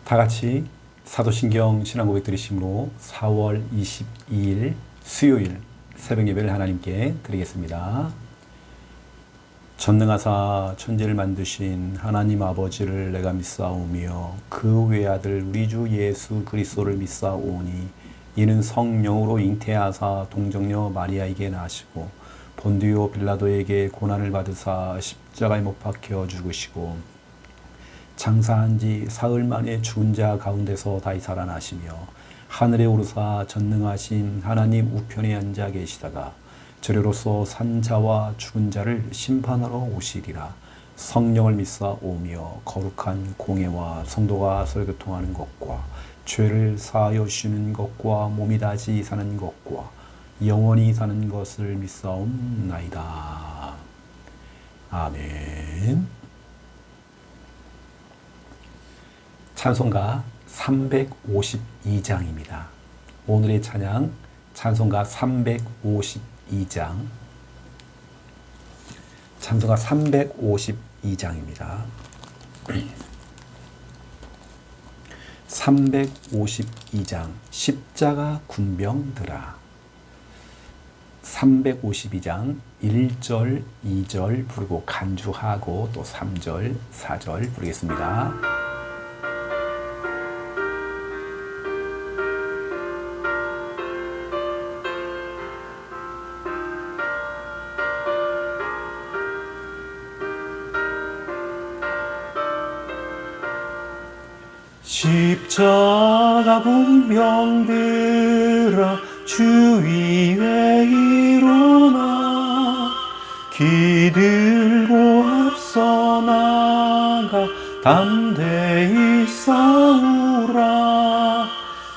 다 같이 사도신경 신앙고백 드리심으로 4월 22일 수요일 새벽 예배를 하나님께 드리겠습니다. 전능하사 천지를 만드신 하나님 아버지를 내가 믿사오며 그 외아들 우리 주 예수 그리스도를 믿사오니 이는 성령으로 잉태하사 동정녀 마리아에게 나시고 본디오 빌라도에게 고난을 받으사 십자가에 못 박혀 죽으시고 장사한 지 사흘 만에 죽은 자 가운데서 다시 살아나시며 하늘에 오르사 전능하신 하나님 우편에 앉아 계시다가 저리로서 산 자와 죽은 자를 심판하러 오시리라. 성령을 믿사오며 거룩한 공예와 성도가 설교통하는 것과 죄를 사하여 주시는 것과 몸이 다시 사는 것과 영원히 사는 것을 믿사옵나이다. 아멘. 찬송가 352장입니다. 오늘의 찬양 찬송가 352장 찬송가 352장입니다. 352장 십자가 군병들아 352장 1절, 2절 부르고 간주하고 또 3절, 4절 부르겠습니다. 십자가 군병들아 주 위에 일어나 기들고 앞서 나가 담대히 싸우라.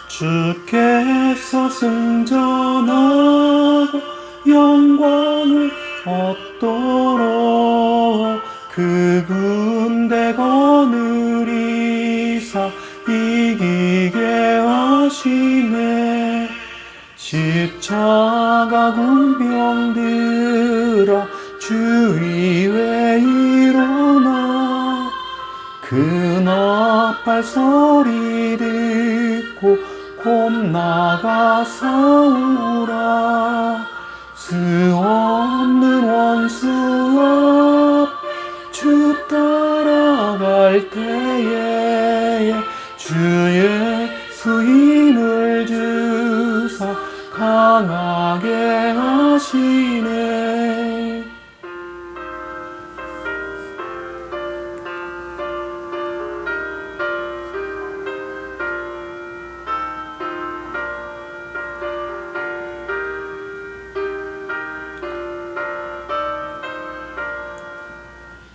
주께서 승전하고 영광을 얻도록 그 군대 거느리사 이기게 하시네. 십자가 군병들아 주 위에 일어나 근업할 소리 듣고 곧 나가 싸우라. 수 없는 원수 앞 주 따라갈 때에 주의 수임을 주사 강하게 하시네.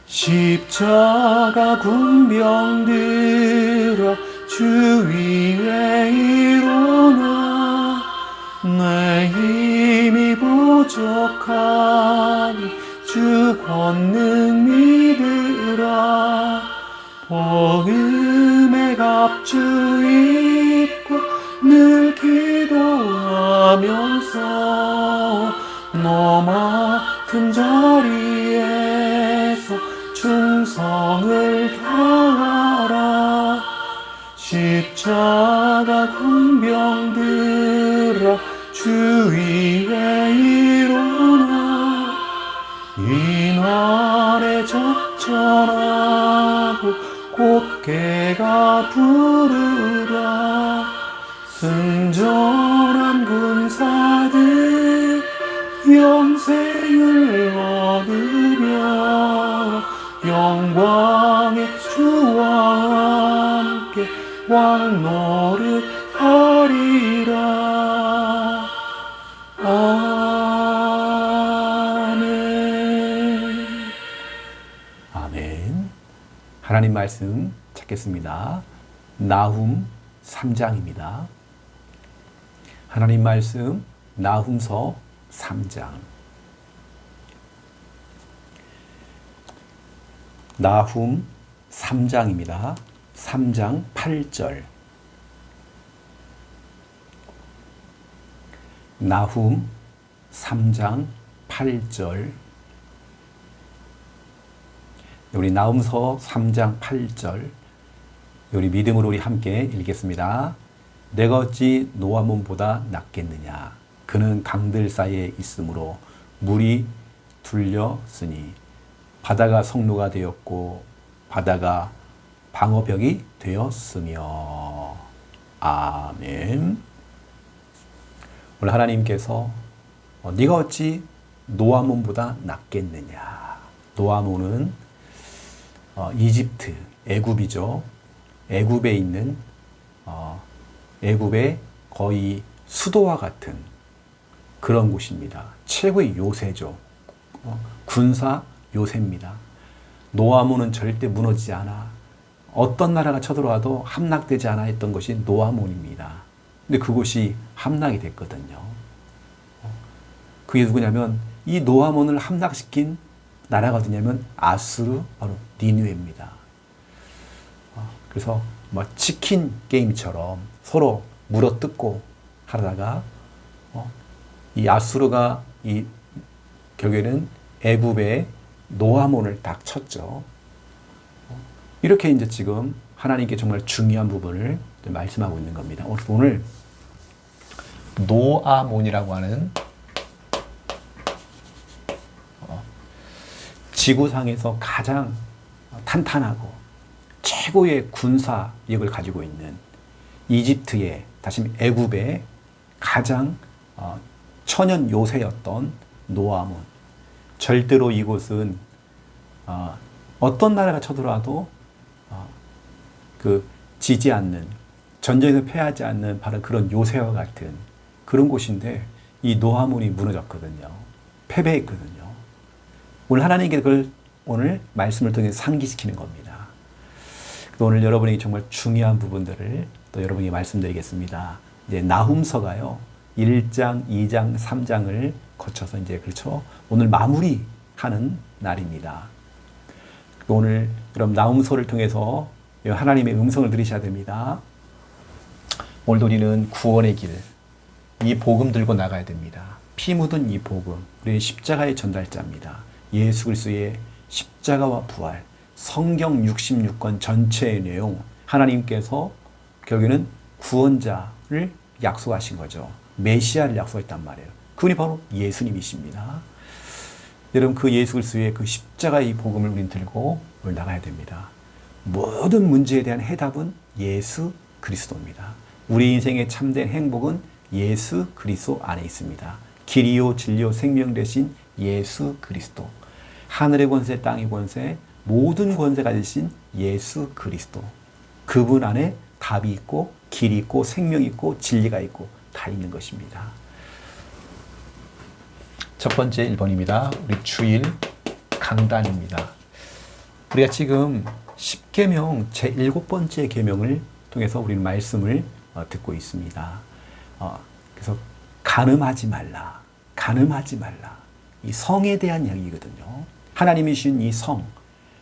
십자가 군병들아 주 위에 일어나 내 힘이 부족하니 주 권능 믿으라. 복음의 갑주 입고 늘 기도하면서 너 맡은 자리에서 충성을 다하라. 십자가 군병들아 주 위에 일어나 이날에 적절하고 곧게가 부르라. 승전한 군사들 영생을 얻으며 영광의 주와 함께 왕노릇하리라. 아멘. 아멘. 하나님 말씀 찾겠습니다. 나훔 3장입니다. 하나님 말씀 나훔서 3장 나훔 3장입니다. 3장 8절 나훔 3장 8절 우리 나훔서 3장 8절 우리 믿음으로 우리 함께 읽겠습니다. 내가 어찌 노아 몸보다 낫겠느냐. 그는 강들 사이에 있으므로 물이 둘렸으니 바다가 성루가 되었고 바다가 방어벽이 되었으며. 아멘. 오늘 하나님께서 네가 어찌 노아 몸보다 낫겠느냐. 노아 몸은 이집트, 애굽이죠. 애굽에 있는 애굽의 거의 수도와 같은 그런 곳입니다. 최고의 요새죠. 군사 요새입니다. 노아몬은 절대 무너지지 않아. 어떤 나라가 쳐들어와도 함락되지 않아 했던 것이 노아몬입니다. 근데 그곳이 함락이 됐거든요. 그게 누구냐면 이 노아몬을 함락시킨 나라가 어디냐면 아수르, 바로 니느웨입니다. 그래서 치킨 게임처럼 서로 물어뜯고 하다가 이 아수르가 결국에는 애굽의 노아몬을 딱 쳤죠. 이렇게 이제 지금 하나님께 정말 중요한 부분을 말씀하고 있는 겁니다. 오늘 노아몬이라고 하는 지구상에서 가장 탄탄하고 최고의 군사력을 가지고 있는 이집트의, 다시 애굽의 가장 천연 요새였던 노아몬. 절대로 이곳은 어떤 나라가 쳐들어와도 지지 않는, 전쟁에서 패하지 않는 바로 그런 요새와 같은 그런 곳인데 이 노아몬이 무너졌거든요. 패배했거든요. 오늘 하나님께 그걸 오늘 말씀을 통해 상기시키는 겁니다. 오늘 여러분에게 정말 중요한 부분들을 또 여러분에게 말씀드리겠습니다. 이제 나훔서가요, 1장, 2장, 3장을 거쳐서 이제 그렇죠. 오늘 마무리하는 날입니다. 오늘 그럼 나훔서를 통해서 하나님의 음성을 들으셔야 됩니다. 오늘도 우리는 구원의 길, 이 복음 들고 나가야 됩니다. 피 묻은 이 복음, 우리의 십자가의 전달자입니다. 예수 그리스도의 십자가와 부활, 성경 66권 전체의 내용, 하나님께서 결국에는 구원자를 약속하신 거죠. 메시아를 약속했단 말이에요. 그분이 바로 예수님이십니다. 여러분, 그 예수 그리스도의 그 십자가의 복음을 우리는 들고 나가야 됩니다. 모든 문제에 대한 해답은 예수 그리스도입니다. 우리 인생의 참된 행복은 예수 그리스도 안에 있습니다. 길이요 진리요 생명 되신 예수 그리스도. 하늘의 권세, 땅의 권세, 모든 권세가 되신 예수 그리스도. 그분 안에 답이 있고 길이 있고 생명이 있고 진리가 있고 다 있는 것입니다. 첫 번째 1번입니다. 우리 주일 강단입니다. 우리가 지금 10계명 제7번째 계명을 통해서 우리는 말씀을 듣고 있습니다. 그래서 간음하지 말라. 간음하지 말라. 이 성에 대한 이야기거든요. 하나님이 주신 이 성,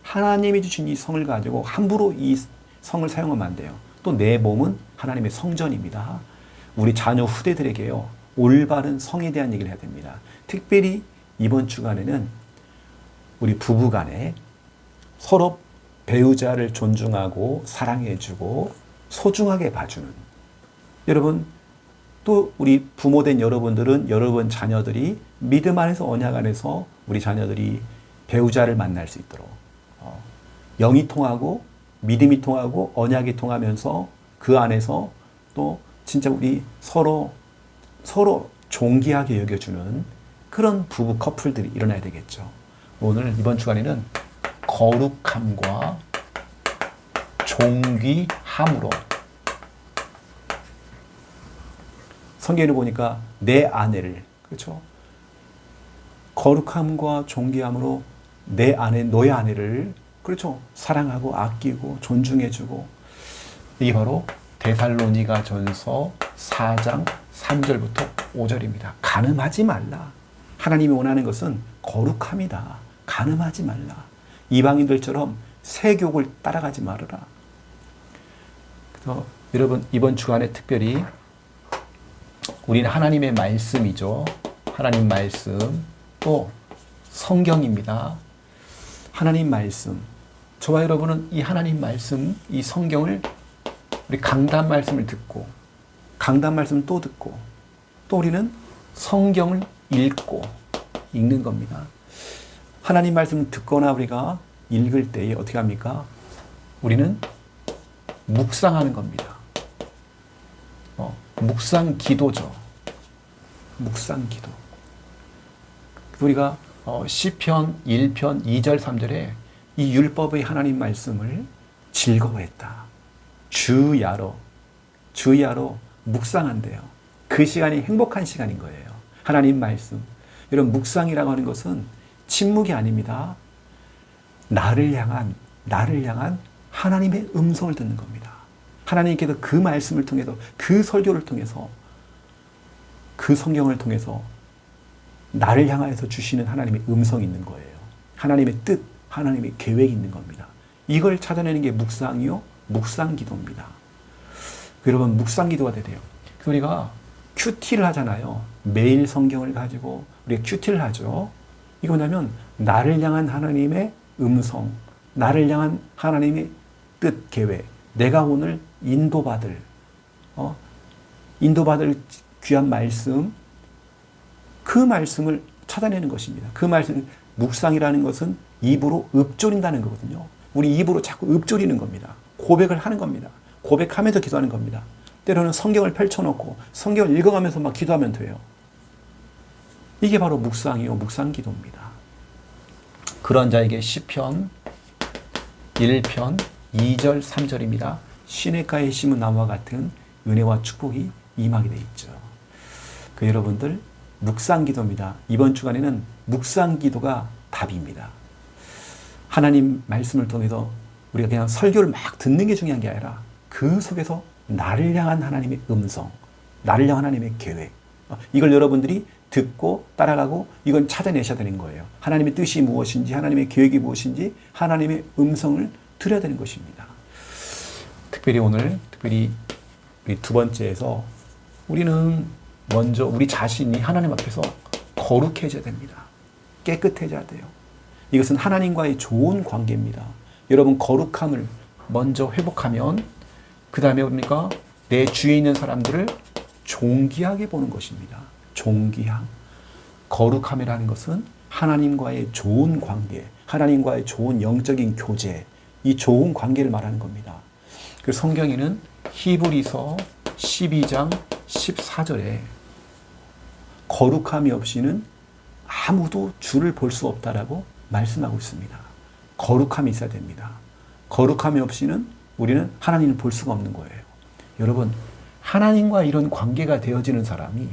하나님이 주신 이 성을 가지고 함부로 이 성을 사용하면 안 돼요. 또 내 몸은 하나님의 성전입니다. 우리 자녀 후대들에게요, 올바른 성에 대한 얘기를 해야 됩니다. 특별히 이번 주간에는 우리 부부 간에 서로 배우자를 존중하고 사랑해주고 소중하게 봐주는, 여러분, 또 우리 부모된 여러분들은 여러분 자녀들이 믿음 안에서 언약 안에서 우리 자녀들이 배우자를 만날 수 있도록 영이 통하고 믿음이 통하고 언약이 통하면서 그 안에서 또 진짜 우리 서로 존귀하게 여겨주는 그런 부부 커플들이 일어나야 되겠죠. 오늘 이번 주간에는 거룩함과 존귀함으로, 성경을 보니까 내 아내를, 그렇죠? 거룩함과 존귀함으로 내 아내, 너의 아내를, 그렇죠? 사랑하고 아끼고 존중해주고, 이게 바로 데살로니가 전서 4장 3절부터 5절입니다. 간음하지 말라. 하나님이 원하는 것은 거룩함이다. 간음하지 말라. 이방인들처럼 세욕을 따라가지 말아라. 그래서 여러분, 이번 주간에 특별히 우리는 하나님의 말씀이죠. 하나님 말씀, 또 성경입니다. 하나님 말씀. 저와 여러분은 이 하나님 말씀, 이 성경을 우리 강단 말씀을 듣고 강단 말씀을 또 듣고 또 우리는 성경을 읽는 겁니다. 하나님 말씀을 듣거나 우리가 읽을 때에 어떻게 합니까? 우리는 묵상하는 겁니다. 묵상 기도죠. 묵상 기도. 우리가 시편 1편 2절 3절에 이 율법의 하나님 말씀을 즐거워했다. 주야로 묵상한대요. 그 시간이 행복한 시간인 거예요. 하나님 말씀. 여러분, 묵상이라고 하는 것은 침묵이 아닙니다. 나를 향한 하나님의 음성을 듣는 겁니다. 하나님께서 그 말씀을 통해서, 그 설교를 통해서, 그 성경을 통해서 나를 향하여서 주시는 하나님의 음성이 있는 거예요. 하나님의 뜻, 하나님의 계획이 있는 겁니다. 이걸 찾아내는 게 묵상이요, 묵상기도입니다. 여러분, 묵상기도가 돼요. 그래서 우리가 큐티를 하잖아요. 매일 성경을 가지고 우리가 큐티를 하죠. 이거 뭐냐면 나를 향한 하나님의 음성, 나를 향한 하나님의 뜻, 계획, 내가 오늘 인도받을 귀한 말씀, 그 말씀을 찾아내는 것입니다. 그 말씀, 묵상이라는 것은 입으로 읊조린다는 거거든요. 우리 입으로 자꾸 읊조리는 겁니다. 고백을 하는 겁니다. 고백하면서 기도하는 겁니다. 때로는 성경을 펼쳐놓고 성경을 읽어가면서 막 기도하면 돼요. 이게 바로 묵상이요, 묵상기도입니다. 그런 자에게 시편 1편 2절 3절입니다. 시냇가에 심은 나무와 같은 은혜와 축복이 임하게 돼 있죠. 그 여러분들, 묵상기도입니다. 이번 주간에는 묵상기도가 답입니다. 하나님 말씀을 통해서 우리가 그냥 설교를 막 듣는 게 중요한 게 아니라 그 속에서 나를 향한 하나님의 음성, 나를 향한 하나님의 계획, 이걸 여러분들이 듣고 따라가고 이건 찾아내셔야 되는 거예요. 하나님의 뜻이 무엇인지, 하나님의 계획이 무엇인지, 하나님의 음성을 들어야 되는 것입니다. 특별히 오늘, 우리 두 번째에서 우리는 먼저 우리 자신이 하나님 앞에서 거룩해져야 됩니다. 깨끗해져야 돼요. 이것은 하나님과의 좋은 관계입니다. 여러분, 거룩함을 먼저 회복하면 그 다음에 뭡니까? 내 주위에 있는 사람들을 존귀하게 보는 것입니다. 존귀함. 거룩함이라는 것은 하나님과의 좋은 관계, 하나님과의 좋은 영적인 교제, 이 좋은 관계를 말하는 겁니다. 그 성경에는 히브리서 12장 14절에 거룩함이 없이는 아무도 주를 볼 수 없다라고 말씀하고 있습니다. 거룩함이 있어야 됩니다. 거룩함이 없이는 우리는 하나님을 볼 수가 없는 거예요. 여러분, 하나님과 이런 관계가 되어지는 사람이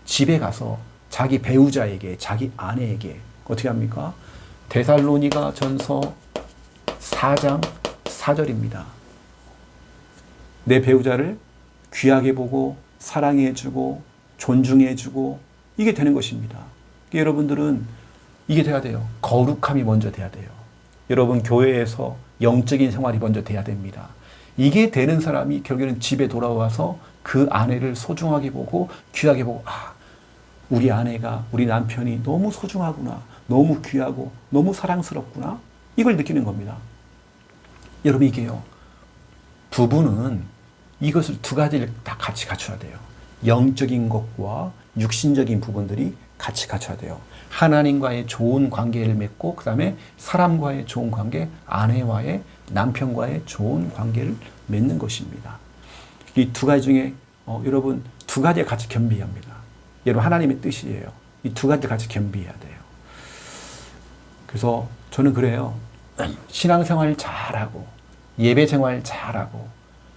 집에 가서 자기 배우자에게, 자기 아내에게 어떻게 합니까? 데살로니가 전서 4장 4절입니다. 내 배우자를 귀하게 보고 사랑해주고 존중해주고 이게 되는 것입니다. 여러분들은 이게 돼야 돼요. 거룩함이 먼저 돼야 돼요. 여러분, 교회에서 영적인 생활이 먼저 돼야 됩니다. 이게 되는 사람이 결국에는 집에 돌아와서 그 아내를 소중하게 보고 귀하게 보고, 우리 아내가, 우리 남편이 너무 소중하구나, 너무 귀하고 너무 사랑스럽구나, 이걸 느끼는 겁니다. 여러분, 이게요, 부부는 이것을 두 가지를 다 같이 갖춰야 돼요. 영적인 것과 육신적인 부분들이 같이 갖춰야 돼요. 하나님과의 좋은 관계를 맺고 그 다음에 사람과의 좋은 관계, 아내와의, 남편과의 좋은 관계를 맺는 것입니다. 이 두 가지 중에 여러분, 두 가지가 같이 겸비해야 합니다. 여러분, 하나님의 뜻이에요. 이 두 가지를 같이 겸비해야 돼요. 그래서 저는 그래요. 신앙생활 잘하고 예배생활 잘하고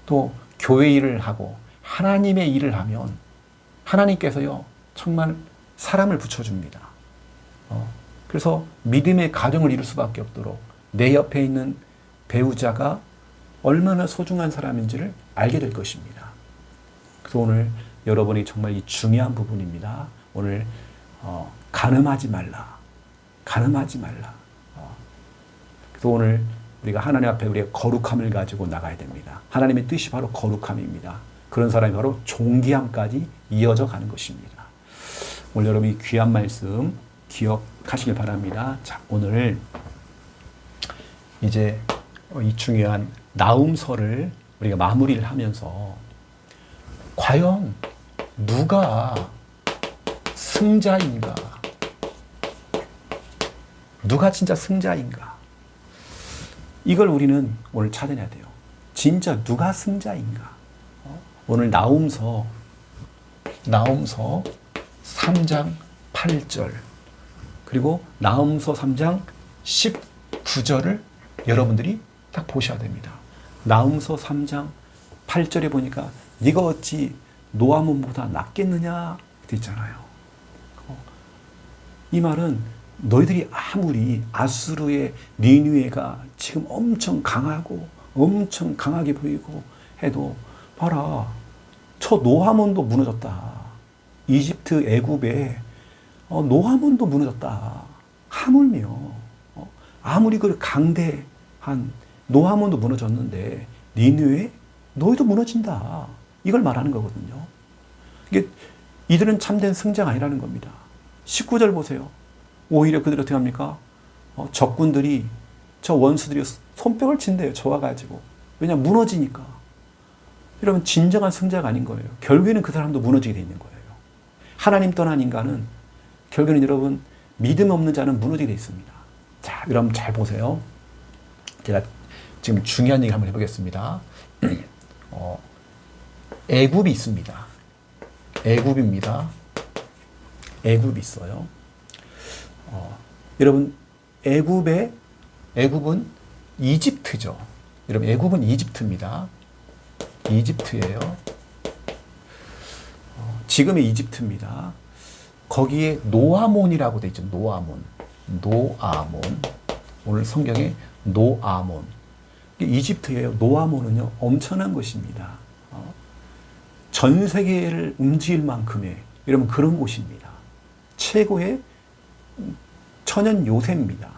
또 교회 일을 하고 하나님의 일을 하면 하나님께서요, 정말 사람을 붙여줍니다. 그래서 믿음의 가정을 이룰 수밖에 없도록 내 옆에 있는 배우자가 얼마나 소중한 사람인지를 알게 될 것입니다. 그래서 오늘 여러분이 정말 이 중요한 부분입니다. 오늘 간음하지 말라. 간음하지 말라. 그래서 오늘 우리가 하나님 앞에 우리가 거룩함을 가지고 나가야 됩니다. 하나님의 뜻이 바로 거룩함입니다. 그런 사람이 바로 존귀함까지 이어져 가는 것입니다. 오늘 여러분이 귀한 말씀 기억하시길 바랍니다. 자, 오늘 이제 이 중요한 나훔서를 우리가 마무리를 하면서 과연 누가 승자인가? 누가 진짜 승자인가? 이걸 우리는 오늘 찾아내야 돼요. 진짜 누가 승자인가? 오늘 나훔서 3장 8절 그리고 나훔서 3장 19절을 여러분들이 딱 보셔야 됩니다. 나훔서 3장 8절에 보니까 네가 어찌 노아몬보다 낫겠느냐 돼 있잖아요. 이 말은 너희들이 아무리 아수르의 니느웨가 지금 엄청 강하고 엄청 강하게 보이고 해도 봐라, 저 노아몬도 무너졌다. 이집트 애굽에 노아몬도 무너졌다. 하물며 아무리 그 강대한 노아몬도 무너졌는데 니느웨 너희도 무너진다. 이걸 말하는 거거든요. 이게 이들은 참된 승자가 아니라는 겁니다. 19절 보세요. 오히려 그들이 어떻게 합니까? 적군들이 저 원수들이 손뼉을 친대요. 좋아가지고. 왜냐 무너지니까. 이러면 진정한 승자가 아닌 거예요. 결국에는 그 사람도 무너지게 돼 있는 거예요. 하나님 떠난 인간은 결국에는 여러분 믿음 없는 자는 무너지게 돼 있습니다. 자, 여러분 잘 보세요. 제가 지금 중요한 얘기 한번 해보겠습니다. 애굽이 있습니다. 애굽입니다. 애굽이 있어요. 여러분 애굽은 이집트죠. 여러분 애굽은 이집트입니다. 이집트예요. 지금의 이집트입니다. 거기에 노아몬이라고 돼 있죠. 노아몬. 오늘 성경에 노아몬. 이집트예요. 노아몬은요 엄청난 곳입니다. 전 세계를 움직일 만큼의 여러분 그런 곳입니다. 최고의 천연 요새입니다.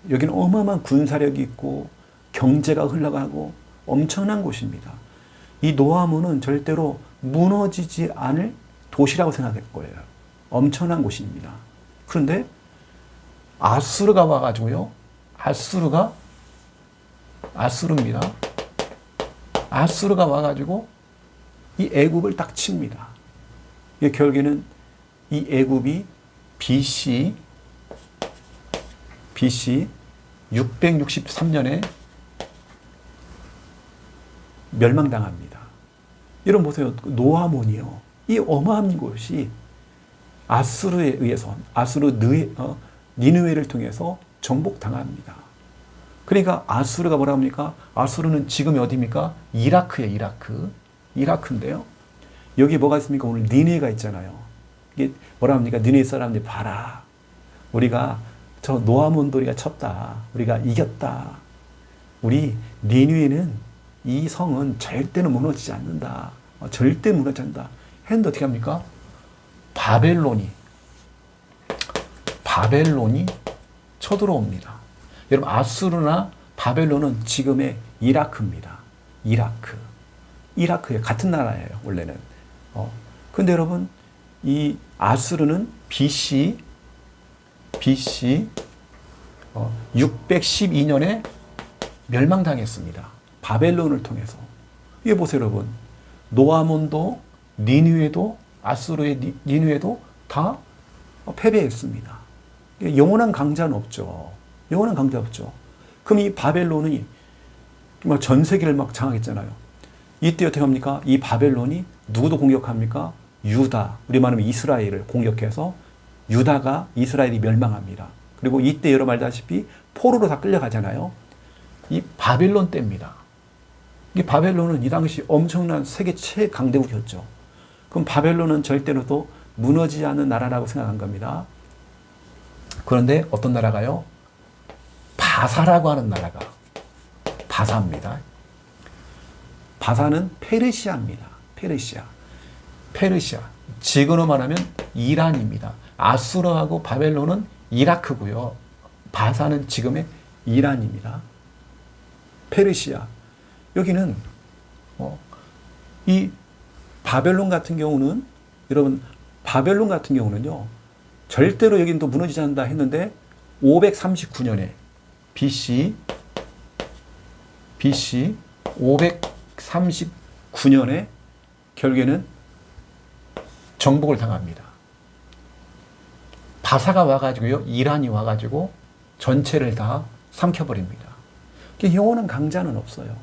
여기는 어마어마한 군사력이 있고 경제가 흘러가고 엄청난 곳입니다. 이 노아몬은 절대로 무너지지 않을 도시라고 생각할 거예요. 엄청난 곳입니다. 그런데 아수르가 와가지고요. 아수르입니다. 아수르가 와가지고 이 애굽을 딱 칩니다. 결국에는 이 애굽이 BC 663년에 멸망당합니다. 여러분 보세요. 노아몬이요. 이 어마한 곳이 아수르에 의해서 니느웨를 통해서 정복당합니다. 그러니까 아수르가 뭐라 합니까? 아수르는 지금 어디입니까? 이라크예요. 이라크인데요. 여기 뭐가 있습니까? 오늘 니느웨가 있잖아요. 이게 뭐라 합니까? 니느웨 사람들이 봐라. 우리가 저 노아몬도리가 쳤다. 우리가 이겼다. 우리 니느웨는 이 성은 절대로 무너지지 않는다. 절대 무너지지 않는다. 했는데 어떻게 합니까? 바벨론이 쳐들어옵니다. 여러분 아수르나 바벨론은 지금의 이라크입니다. 이라크에 같은 나라예요. 원래는. 근데 여러분 이 아수르는 BC 612년에 멸망당했습니다. 바벨론을 통해서. 이게 보세요, 여러분. 노아몬도 니느웨도 아수르의 니느웨도 다 패배했습니다. 영원한 강자는 없죠. 그럼 이 바벨론이 전 세계를 막 장악했잖아요. 이때 어떻게 합니까? 이 바벨론이 누구도 공격합니까? 유다, 우리 말하면 이스라엘을 공격해서 유다가 이스라엘이 멸망합니다. 그리고 이때 여러분 알다시피 포로로 다 끌려가잖아요. 이 바벨론 때입니다. 이 바벨론은 이 당시 엄청난 세계 최강대국이었죠. 그럼 바벨론은 절대로도 무너지지 않는 나라라고 생각한 겁니다. 그런데 어떤 나라가요? 바사라고 하는 나라가 바사입니다. 바사는 페르시아입니다. 페르시아. 지금으로 말하면 이란입니다. 아수르하고 바벨론은 이라크고요. 바사는 지금의 이란입니다. 페르시아. 여기는 이 바벨론 같은 경우는 여러분 바벨론 같은 경우는요. 절대로 여기는 또 무너지지 않는다 했는데 539년에 BC 339년에 결국에는 정복을 당합니다. 바사가 와가지고요, 이란이 와가지고 전체를 다 삼켜버립니다. 영원한 강자는 없어요.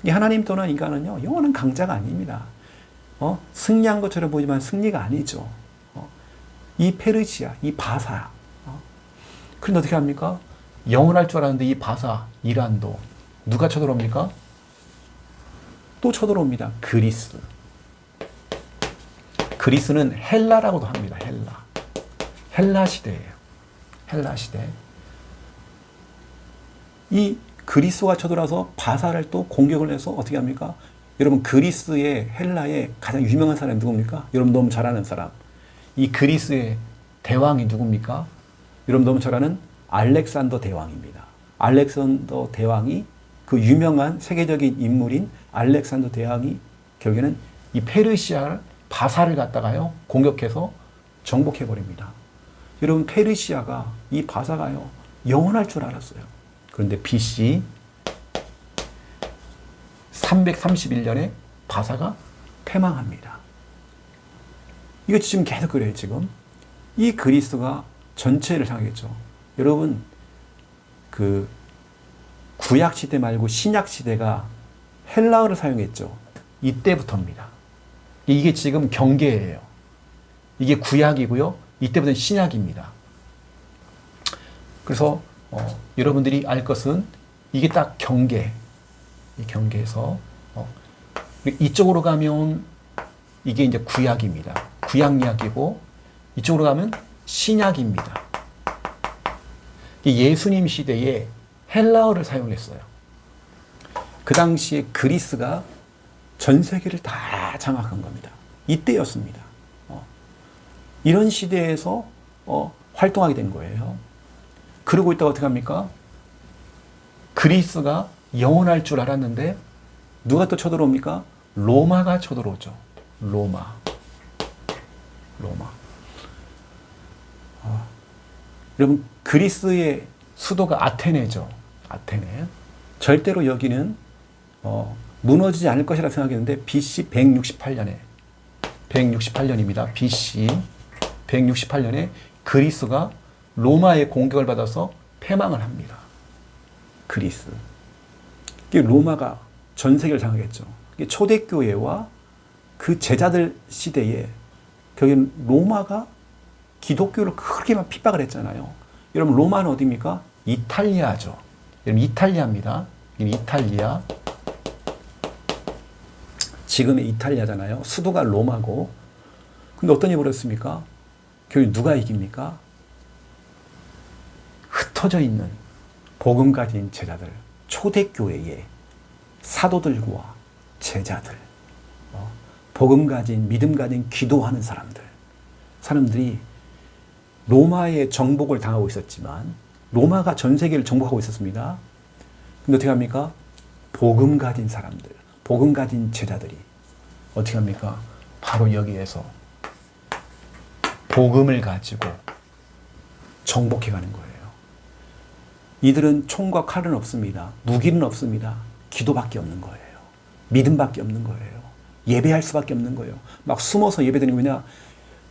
하나님 또는 인간은요, 영원한 강자가 아닙니다. 승리한 것처럼 보이지만 승리가 아니죠. 이 페르시아, 이 바사. 그런데 어떻게 합니까? 영원할 줄 알았는데 이 바사, 이란도 누가 쳐들어옵니까? 또 쳐들어옵니다. 그리스. 그리스는 헬라라고도 합니다. 헬라 시대예요. 헬라 시대. 이 그리스가 쳐들어와서 바사를 또 공격을 해서 어떻게 합니까? 여러분, 그리스의 헬라의 가장 유명한 사람이 누굽니까? 여러분 너무 잘 아는 사람. 이 그리스의 대왕이 누굽니까? 여러분 너무 잘 아는 알렉산더 대왕입니다. 알렉산더 대왕이, 그 유명한 세계적인 인물인 알렉산더 대왕이 결국에는 이 페르시아를, 바사를 갖다가요, 공격해서 정복해버립니다. 여러분, 페르시아가, 이 바사가요, 영원할 줄 알았어요. 그런데 BC 331년에 바사가 패망합니다. 이거 지금 계속 그래요, 지금. 이 그리스가 전체를 향하겠죠. 여러분, 그 구약 시대 말고 신약 시대가 헬라어를 사용했죠. 이때부터입니다. 이게 지금 경계예요. 이게 구약이고요. 이때부터는 신약입니다. 그래서 여러분들이 알 것은 이게 딱 경계. 이 경계에서 이쪽으로 가면 이게 이제 구약입니다. 구약약이고 이쪽으로 가면 신약입니다. 예수님 시대에 헬라어를 사용했어요. 그 당시에 그리스가 전 세계를 다 장악한 겁니다. 이때였습니다. 이런 시대에서 활동하게 된 거예요. 그러고 있다가 어떻게 합니까? 그리스가 영원할 줄 알았는데 누가 또 쳐들어옵니까? 로마가 쳐들어오죠. 로마. 여러분, 그리스의 수도가 아테네죠. 아테네. 절대로 여기는 무너지지 않을 것이라 생각했는데 BC 168년입니다. BC 168년에 그리스가 로마의 공격을 받아서 패망을 합니다. 그리스. 로마가 전 세계를 장악했죠. 초대교회와 그 제자들 시대에 결국엔 로마가 기독교를 그렇게 막 핍박을 했잖아요. 여러분, 로마는 어디입니까? 이탈리아죠. 여러분, 이탈리아입니다. 이탈리아. 지금의 이탈리아잖아요. 수도가 로마고. 근데 어떤 일이 벌어졌습니까? 결국 누가 이깁니까? 흩어져 있는 복음 가진 제자들, 초대교회의 사도들과 제자들, 복음 가진, 믿음 가진, 기도하는 사람들이 로마의 정복을 당하고 있었지만, 로마가 전 세계를 정복하고 있었습니다. 근데 어떻게 합니까? 복음 가진 사람들, 복음 가진 제자들이 어떻게 합니까? 바로 여기에서 복음을 가지고 정복해가는 거예요. 이들은 총과 칼은 없습니다. 무기는 없습니다. 기도밖에 없는 거예요. 믿음밖에 없는 거예요. 예배할 수밖에 없는 거예요. 막 숨어서 예배드리는 거냐?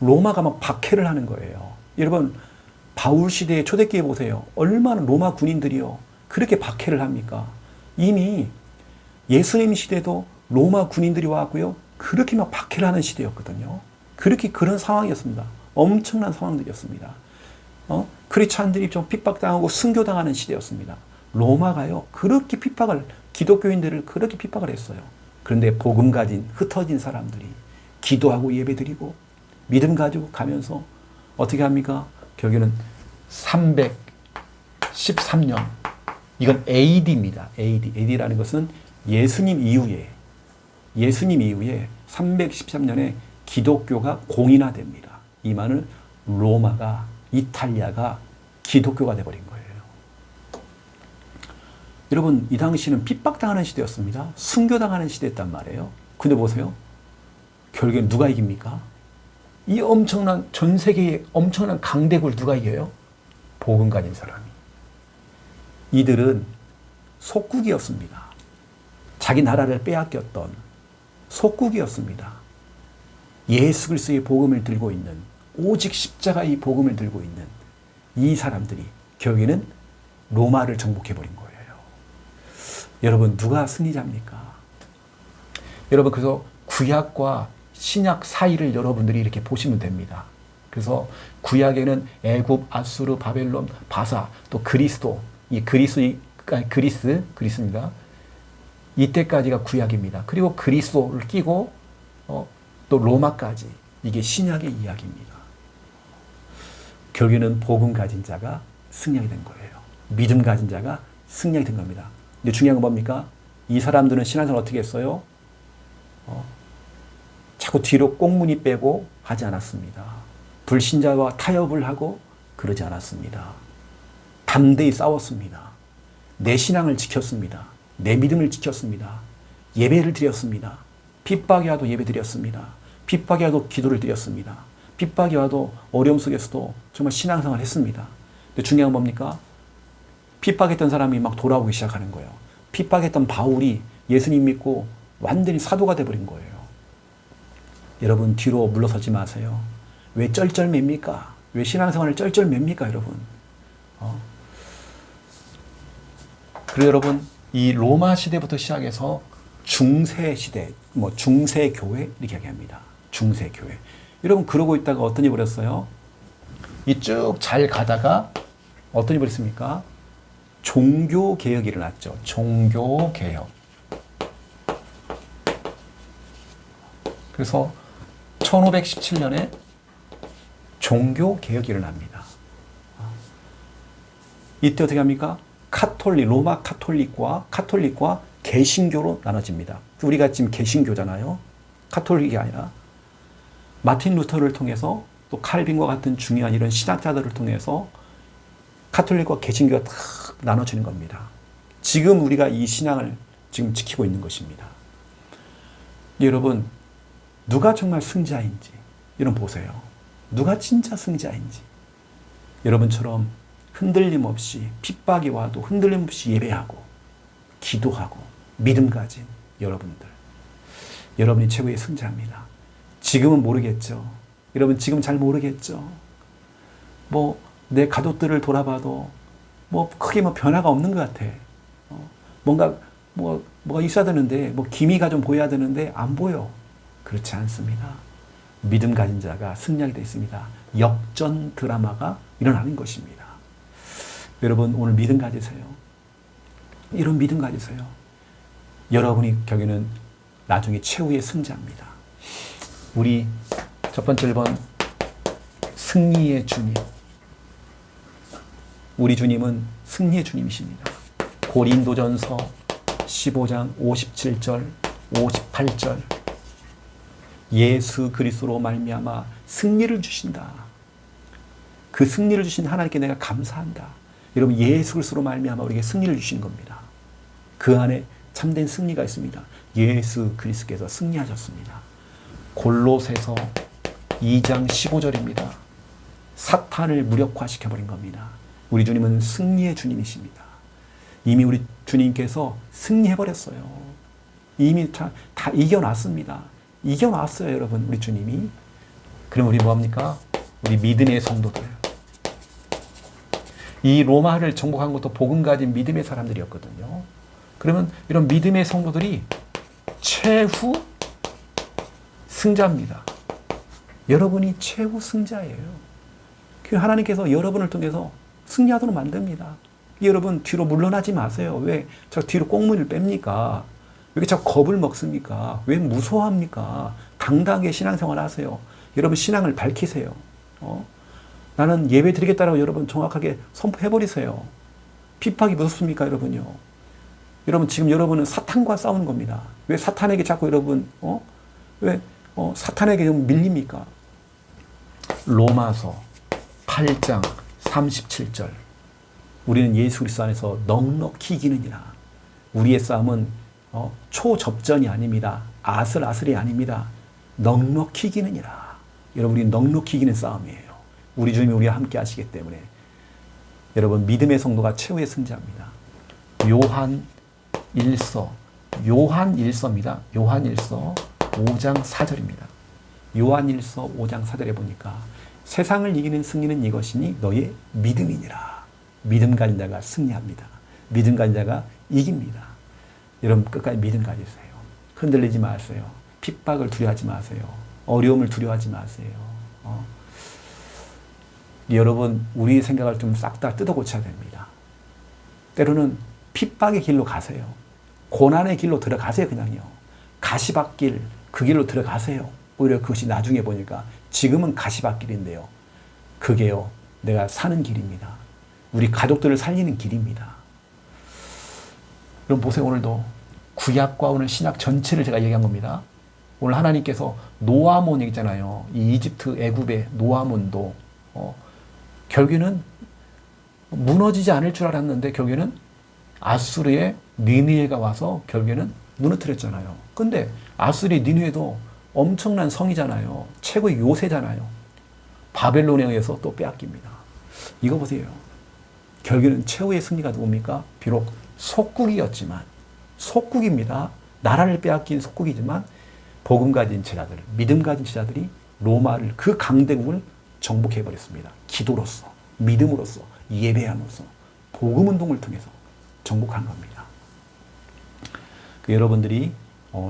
로마가 막 박해를 하는 거예요. 여러분, 바울 시대의 초대교회 보세요. 얼마나 로마 군인들이요, 그렇게 박해를 합니까? 이미 예수님 시대도 로마 군인들이 와갖고요, 그렇게 막 박해를 하는 시대였거든요. 그런 상황이었습니다. 엄청난 상황들이었습니다. 크리스찬들이 좀 핍박당하고 순교당하는 시대였습니다. 로마가요, 그렇게 기독교인들을 그렇게 핍박을 했어요. 그런데 복음 가진, 흩어진 사람들이 기도하고 예배드리고 믿음 가지고 가면서 어떻게 합니까? 결국에는 313년, 이건 AD입니다. AD라는 것은 예수님 이후에 313년에 기독교가 공인화됩니다. 이 말은 로마가, 이탈리아가 기독교가 돼버린 거예요. 여러분, 이 당시는 핍박당하는 시대였습니다. 순교당하는 시대였단 말이에요. 근데 보세요. 결국엔 누가 이깁니까? 이 엄청난, 전 세계의 엄청난 강대국을 누가 이겨요? 복음 가진 사람이. 이들은 속국이었습니다. 자기 나라를 빼앗겼던 속국이었습니다. 예수 그리스도의 복음을 들고 있는, 오직 십자가의 복음을 들고 있는 이 사람들이 결국에는 로마를 정복해버린 거예요. 여러분, 누가 승리자입니까? 여러분, 그래서 구약과 신약 사이를 여러분들이 이렇게 보시면 됩니다. 그래서 구약에는 애굽, 아수르, 바벨론, 바사, 또 그리스도, 이 그리스입니다. 이때까지가 구약입니다. 그리고 그리스도를 끼고 또 로마까지, 이게 신약의 이야기입니다. 결국에는 복음 가진 자가 승리하게 된 거예요. 믿음 가진 자가 승리하게 된 겁니다. 근데 중요한 건 뭡니까? 이 사람들은 신앙생활 어떻게 했어요? 자꾸 뒤로 꽁무니 빼고 하지 않았습니다. 불신자와 타협을 하고 그러지 않았습니다. 담대히 싸웠습니다. 내 신앙을 지켰습니다. 내 믿음을 지켰습니다. 예배를 드렸습니다. 핍박이 와도 예배 드렸습니다. 핍박이 와도 기도를 드렸습니다. 핍박이 와도 어려움 속에서도 정말 신앙생활을 했습니다. 근데 중요한 건 뭡니까? 핍박했던 사람이 막 돌아오기 시작하는 거예요. 핍박했던 바울이 예수님 믿고 완전히 사도가 돼버린 거예요. 여러분, 뒤로 물러서지 마세요. 왜 쩔쩔맵니까? 왜 신앙생활을 쩔쩔맵니까, 여러분? 그리고 여러분, 이 로마 시대부터 시작해서 중세 시대, 중세 교회 이렇게 얘기합니다. 중세 교회. 여러분, 그러고 있다가 어떤 일이 벌었어요? 이 쭉 잘 가다가 어떤 일이 벌었습니까? 종교 개혁이 일어났죠. 종교 개혁. 그래서 1517년에 종교 개혁이 일어납니다. 이때 어떻게 합니까? 로마 카톨릭과 개신교로 나눠집니다. 우리가 지금 개신교잖아요. 카톨릭이 아니라. 마틴 루터를 통해서 또 칼빈과 같은 중요한 이런 신학자들을 통해서 카톨릭과 개신교가 딱 나눠지는 겁니다. 지금 우리가 이 신앙을 지금 지키고 있는 것입니다. 여러분, 누가 정말 승자인지 여러분 보세요. 누가 진짜 승자인지. 여러분처럼 흔들림 없이 핍박이 와도 흔들림 없이 예배하고 기도하고 믿음 가진 여러분들. 여러분이 최고의 승자입니다. 지금은 모르겠죠. 여러분 지금 잘 모르겠죠. 내 가족들을 돌아봐도 크게 변화가 없는 것 같아. 뭐가 있어야 되는데, 기미가 좀 보여야 되는데 안 보여. 그렇지 않습니다. 믿음 가진 자가 승리하게 되어 있습니다. 역전 드라마가 일어나는 것입니다. 여러분, 오늘 믿음 가지세요. 이런 믿음 가지세요. 여러분이 결국에는 나중에 최후의 승자입니다. 우리 첫 번째 1번, 승리의 주님. 우리 주님은 승리의 주님이십니다. 고린도전서 15장 57절, 58절. 예수 그리스도로 말미암아 승리를 주신다. 그 승리를 주신 하나님께 내가 감사한다. 여러분, 예수 그리스도로 말미암아 우리에게 승리를 주신 겁니다. 그 안에 참된 승리가 있습니다. 예수 그리스도께서 승리하셨습니다. 골로새서 2장 15절입니다. 사탄을 무력화시켜버린 겁니다. 우리 주님은 승리의 주님이십니다. 이미 우리 주님께서 승리해버렸어요. 이미 다 이겨놨습니다. 이겨놨어요, 여러분, 우리 주님이. 그럼 우리 뭐합니까? 우리 믿음의 성도들. 이 로마를 정복한 것도 복음 가진 믿음의 사람들이었거든요. 그러면 이런 믿음의 성도들이 최후 승자입니다. 여러분이 최후 승자예요. 하나님께서 여러분을 통해서 승리하도록 만듭니다. 여러분, 뒤로 물러나지 마세요. 왜 자꾸 뒤로 꽁무니를 뺍니까? 왜 자꾸 겁을 먹습니까? 왜 무서워합니까? 당당하게 신앙생활 하세요. 여러분, 신앙을 밝히세요. 나는 예배 드리겠다라고 여러분 정확하게 선포해버리세요. 핍박이 무섭습니까, 여러분요? 여러분, 지금 여러분은 사탄과 싸우는 겁니다. 왜 사탄에게 자꾸 여러분, 사탄에게 좀 밀립니까? 로마서 8장 37절. 우리는 예수 그리스도 안에서 넉넉히 이기느니라. 우리의 싸움은 초접전이 아닙니다. 아슬아슬이 아닙니다. 넉넉히 이기느니라. 여러분, 우리는 넉넉히 이기는 싸움이에요. 우리 주님이 우리와 함께 하시기 때문에 여러분, 믿음의 성도가 최후의 승자입니다. 요한 1서 요한일서입니다. 요한일서 5장 4절입니다. 요한일서 5장 4절에 보니까 세상을 이기는 승리는 이것이니 너의 믿음이니라. 믿음 가진 자가 승리합니다. 믿음 가진 자가 이깁니다. 여러분 끝까지 믿음 가지세요. 흔들리지 마세요. 핍박을 두려워하지 마세요. 어려움을 두려워하지 마세요. 여러분 우리 생각을 좀 싹 다 뜯어 고쳐야 됩니다. 때로는 핍박의 길로 가세요. 고난의 길로 들어가세요. 그냥요. 가시밭길 그 길로 들어가세요. 오히려 그것이 나중에 보니까 지금은 가시밭길인데요. 그게요. 내가 사는 길입니다. 우리 가족들을 살리는 길입니다. 그럼 보세요. 오늘도 구약과 오늘 신약 전체를 제가 얘기한 겁니다. 오늘 하나님께서 노아몬 얘기잖아요. 이 이집트 애굽의 노아몬도 결국에는 무너지지 않을 줄 알았는데 결국에는 아수르의 니느웨가 와서 결국에는 무너뜨렸잖아요. 근데 아수르의 니느웨도 엄청난 성이잖아요. 최고의 요새잖아요. 바벨론에 의해서 또 빼앗깁니다. 이거 보세요. 결국에는 최후의 승리가 누굽니까? 비록 속국이었지만 속국입니다. 나라를 빼앗긴 속국이지만 복음 가진 제자들, 믿음 가진 제자들이 로마를 그 강대국을 정복해버렸습니다. 기도로서, 믿음으로써, 예배함으로써, 복음 운동을 통해서 정복한 겁니다. 여러분들이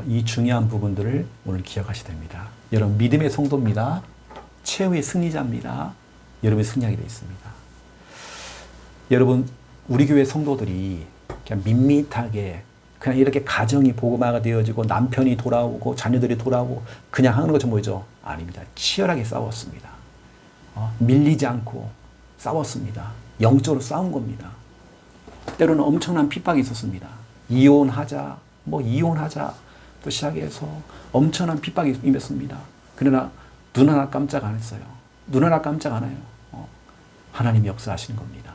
이 중요한 부분들을 오늘 기억하셔야 됩니다. 여러분 믿음의 성도입니다. 최후의 승리자입니다. 여러분이 승리하게 되어 있습니다. 여러분 우리 교회 성도들이 그냥 밋밋하게 그냥 이렇게 가정이 복음화가 되어지고 남편이 돌아오고 자녀들이 돌아오고 그냥 하는 것 좀 보이죠? 아닙니다. 치열하게 싸웠습니다. 밀리지 않고 싸웠습니다. 영적으로 싸운 겁니다. 때로는 엄청난 핍박이 있었습니다. 이혼하자, 이혼하자 또 시작해서 엄청난 핍박이 임했습니다. 그러나 눈 하나 깜짝 안 했어요. 눈 하나 깜짝 안 해요. 하나님이 역사하시는 겁니다.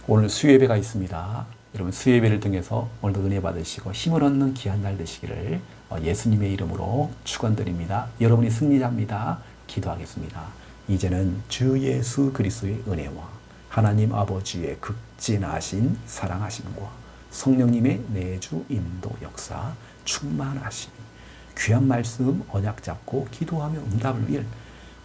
오늘 수요예배가 있습니다. 여러분 수요예배를 통해서 오늘도 은혜 받으시고 힘을 얻는 귀한 날 되시기를 예수님의 이름으로 축원드립니다. 여러분이 승리자입니다. 기도하겠습니다. 이제는 주 예수 그리스도의 은혜와 하나님 아버지의 극진하신 사랑하심과 성령님의 내주 인도 역사 충만하시니 귀한 말씀 언약 잡고 기도하며 응답을 위해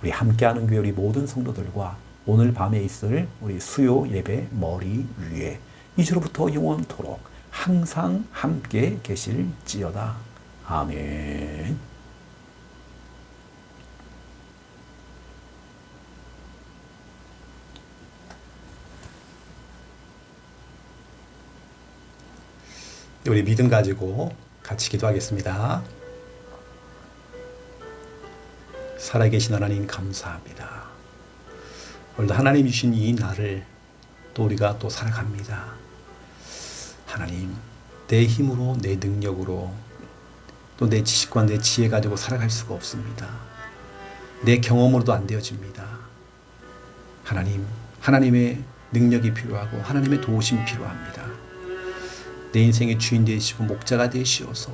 우리 함께하는 교회 우리 모든 성도들과 오늘 밤에 있을 우리 수요 예배 머리 위에 이제로부터 영원토록 항상 함께 계실지어다. 아멘. 우리 믿음 가지고 같이 기도하겠습니다. 살아계신 하나님 감사합니다. 오늘도 하나님 주신 이 날을 또 우리가 또 살아갑니다. 하나님, 내 힘으로 내 능력으로 또 내 지식과 내 지혜 가지고 살아갈 수가 없습니다. 내 경험으로도 안 되어집니다. 하나님, 하나님의 능력이 필요하고 하나님의 도우심이 필요합니다. 내 인생의 주인 되시고 목자가 되시어서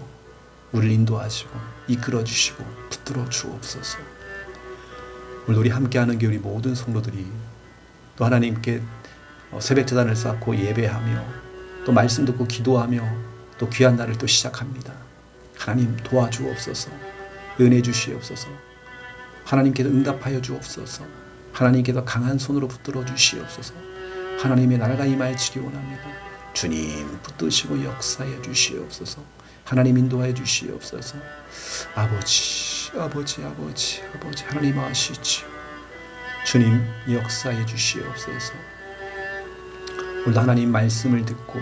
우리를 인도하시고 이끌어 주시고 붙들어 주옵소서. 오늘 우리 함께하는 교회 모든 성도들이 또 하나님께 새벽 제단을 쌓고 예배하며 또 말씀 듣고 기도하며 또 귀한 날을 또 시작합니다. 하나님 도와주옵소서. 은혜 주시옵소서. 하나님께서 응답하여 주옵소서. 하나님께서 강한 손으로 붙들어 주시옵소서. 하나님의 나라가 임하여지기 원합니다. 주님 붙드시고 역사해 주시옵소서. 하나님 인도하여 주시옵소서. 아버지 하나님 아시지요. 주님 역사해 주시옵소서. 오늘 하나님 말씀을 듣고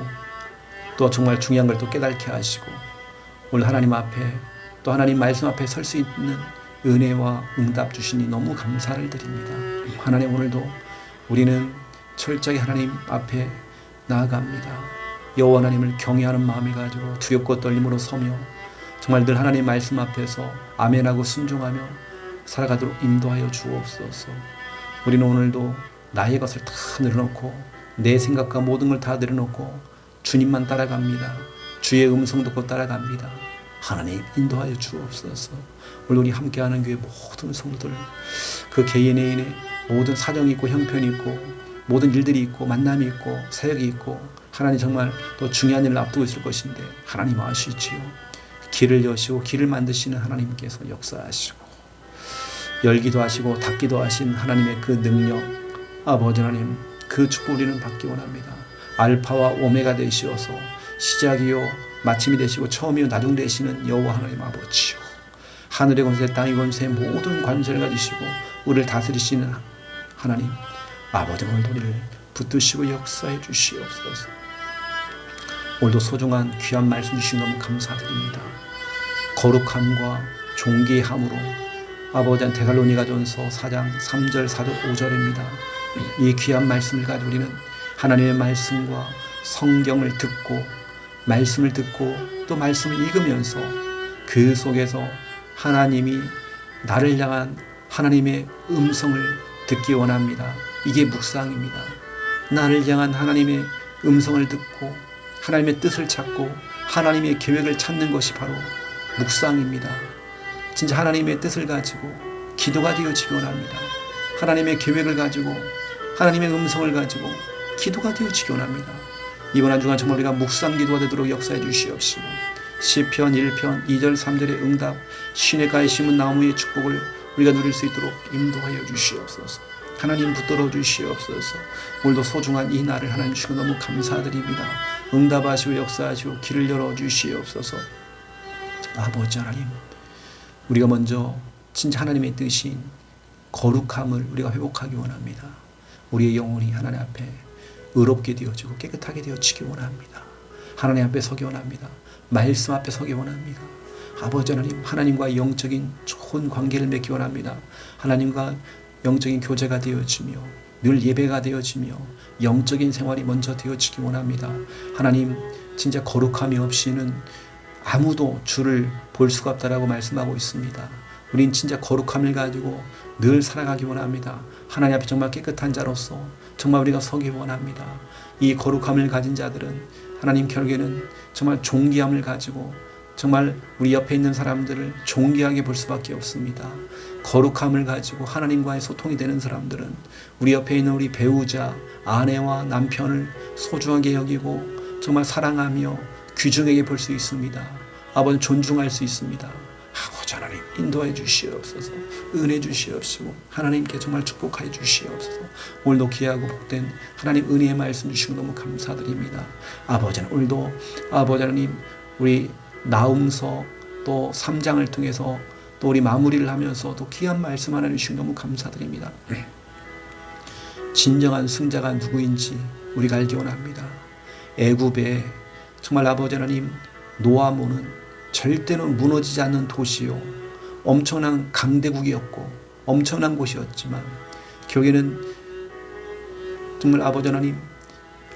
또 정말 중요한 걸 또 깨닫게 하시고 오늘 하나님 앞에 또 하나님 말씀 앞에 설 수 있는 은혜와 응답 주시니 너무 감사를 드립니다. 하나님 오늘도 우리는 철저히 하나님 앞에 나아갑니다. 여호와 하나님을 경외하는 마음을 가지고 두렵고 떨림으로 서며 정말 늘 하나님 말씀 앞에서 아멘하고 순종하며 살아가도록 인도하여 주옵소서. 우리는 오늘도 나의 것을 다 내려놓고 내 생각과 모든 걸 다 내려놓고 주님만 따라갑니다. 주의 음성 듣고 따라갑니다. 하나님 인도하여 주옵소서. 오늘 우리 함께하는 교회 모든 성도들 그 개인의 모든 사정이 있고 형편이 있고 모든 일들이 있고 만남이 있고 사역이 있고 하나님 정말 또 중요한 일을 앞두고 있을 것인데 하나님 아시지요. 길을 여시고 길을 만드시는 하나님께서 역사하시고 열기도 하시고 닫기도 하신 하나님의 그 능력, 아버지 하나님 그 축복 우리는 받기 원합니다. 알파와 오메가 되시어서 시작이요 마침이 되시고 처음이요 나중 되시는 여호와 하나님 아버지요, 하늘의 권세 땅의 권세 모든 관세를 가지시고 우리를 다스리시는 하나님 아버지, 오늘도 우리를 붙드시고 역사해 주시옵소서. 오늘도 소중한 귀한 말씀 주시니 너무 감사드립니다. 거룩함과 존귀함으로 아버지 한 데살로니가전서 4장 3절 4절 5절입니다. 이 귀한 말씀을 가지고 우리는 하나님의 말씀과 성경을 듣고 말씀을 듣고 또 말씀을 읽으면서 그 속에서 하나님이 나를 향한 하나님의 음성을 듣기 원합니다. 이게 묵상입니다. 나를 향한 하나님의 음성을 듣고 하나님의 뜻을 찾고 하나님의 계획을 찾는 것이 바로 묵상입니다. 진짜 하나님의 뜻을 가지고 기도가 되어지기 원합니다. 하나님의 계획을 가지고 하나님의 음성을 가지고 기도가 되어지기 원합니다. 이번 한 주간 정말 우리가 묵상 기도가 되도록 역사해 주시옵시고 시편 1편 2절 3절의 응답, 시냇가에 심은 나무의 축복을 우리가 누릴 수 있도록 인도하여 주시옵소서. 하나님 붙들어 주시옵소서. 오늘도 소중한 이 날을 하나님 주시고 너무 감사드립니다. 응답하시고 역사하시고 길을 열어 주시옵소서. 아버지 하나님, 우리가 먼저 진짜 하나님의 뜻인 거룩함을 우리가 회복하기 원합니다. 우리의 영혼이 하나님 앞에 의롭게 되어지고 깨끗하게 되어지기 원합니다. 하나님 앞에 서기 원합니다. 말씀 앞에 서기 원합니다. 아버지 하나님, 하나님과 영적인 좋은 관계를 맺기 원합니다. 하나님과 영적인 교제가 되어지며 늘 예배가 되어지며 영적인 생활이 먼저 되어지기 원합니다. 하나님, 진짜 거룩함이 없이는 아무도 주를 볼 수가 없다라고 말씀하고 있습니다. 우린 진짜 거룩함을 가지고 늘 살아가기 원합니다. 하나님 앞에 정말 깨끗한 자로서 정말 우리가 서기 원합니다. 이 거룩함을 가진 자들은 하나님 결국에는 정말 존귀함을 가지고 정말 우리 옆에 있는 사람들을 존귀하게 볼 수밖에 없습니다. 거룩함을 가지고 하나님과의 소통이 되는 사람들은 우리 옆에 있는 우리 배우자, 아내와 남편을 소중하게 여기고 정말 사랑하며 귀중하게 볼 수 있습니다. 아버지 존중할 수 있습니다. 아버지 하나님 인도해 주시옵소서. 은혜 주시옵시고 하나님께 정말 축복하여 주시옵소서. 오늘도 귀하고 복된 하나님 은혜의 말씀 주시고 너무 감사드립니다. 아버지 하나님, 오늘도 아버지 하나님 우리 나움서 또 3장을 통해서 또 우리 마무리를 하면서 또 귀한 말씀 하나님 주시고 너무 감사드립니다. 진정한 승자가 누구인지 우리가 알기 원합니다. 애굽에 정말 아버지 하나님 노아모는 절대로 무너지지 않는 도시요, 엄청난 강대국이었고 엄청난 곳이었지만 결국에는 정말 아버지 하나님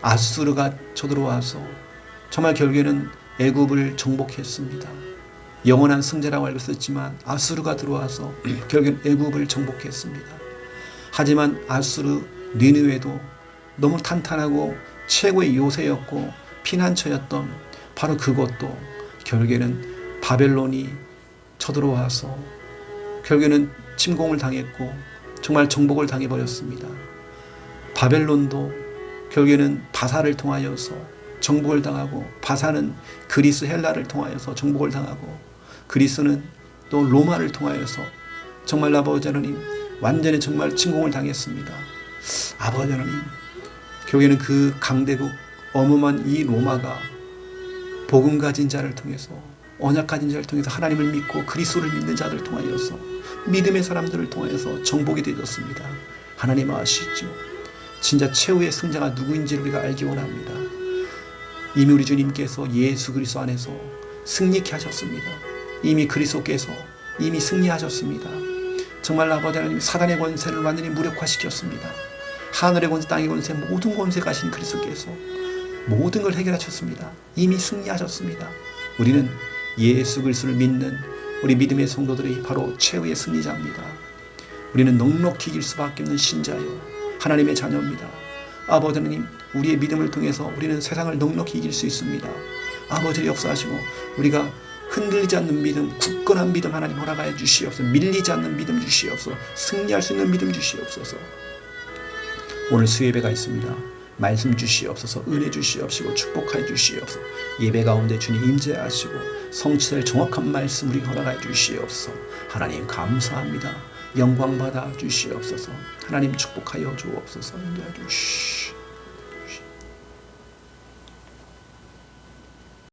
아수르가 쳐들어와서 정말 결국에는 애굽을 정복했습니다. 영원한 승자라고 알고 있었지만 아수르가 들어와서 결국엔 애굽을 정복했습니다. 하지만 아수르 니느웨도 너무 탄탄하고 최고의 요새였고 피난처였던 바로 그것도 결국에는 바벨론이 쳐들어와서 결국에는 침공을 당했고 정말 정복을 당해버렸습니다. 바벨론도 결국에는 바사를 통하여서 정복을 당하고, 바사는 그리스 헬라를 통하여서 정복을 당하고, 그리스는 또 로마를 통하여서 정말 아버지 하나님 완전히 정말 침공을 당했습니다. 아버지 하나님, 결국에는 그 강대국 어마어마한 이 로마가 복음 가진 자를 통해서, 언약 가진 자를 통해서, 하나님을 믿고 그리스도를 믿는 자들을 통하여서, 믿음의 사람들을 통해서 정복이 되었습니다. 하나님 아시죠? 진짜 최후의 승자가 누구인지 우리가 알기 원합니다. 이미 우리 주님께서 예수 그리스도 안에서 승리케 하셨습니다. 이미 그리스도께서 이미 승리하셨습니다. 정말 아버지 하나님 사단의 권세를 완전히 무력화시켰습니다. 하늘의 권세, 땅의 권세, 모든 권세 가신 그리스도께서 모든 걸 해결하셨습니다. 이미 승리하셨습니다. 우리는 예수 그리스도를 믿는 우리 믿음의 성도들이 바로 최후의 승리자입니다. 우리는 넉넉히 이길 수밖에 없는 신자요, 하나님의 자녀입니다. 아버지 하나님, 우리의 믿음을 통해서 우리는 세상을 넉넉히 이길 수 있습니다. 아버지를 역사하시고 우리가 흔들리지 않는 믿음, 굳건한 믿음 하나님 허락하여 주시옵소서. 밀리지 않는 믿음 주시옵소서. 승리할 수 있는 믿음 주시옵소서. 오늘 수예배가 있습니다. 말씀 주시옵소서. 은혜 주시옵시고 축복하여 주시옵소서. 예배 가운데 주님 임재하시고 성취될 정확한 말씀 우리 허락하여 주시옵소서. 하나님 감사합니다. 영광 받아 주시옵소서. 하나님 축복하여 주옵소서. 인도하여 주시.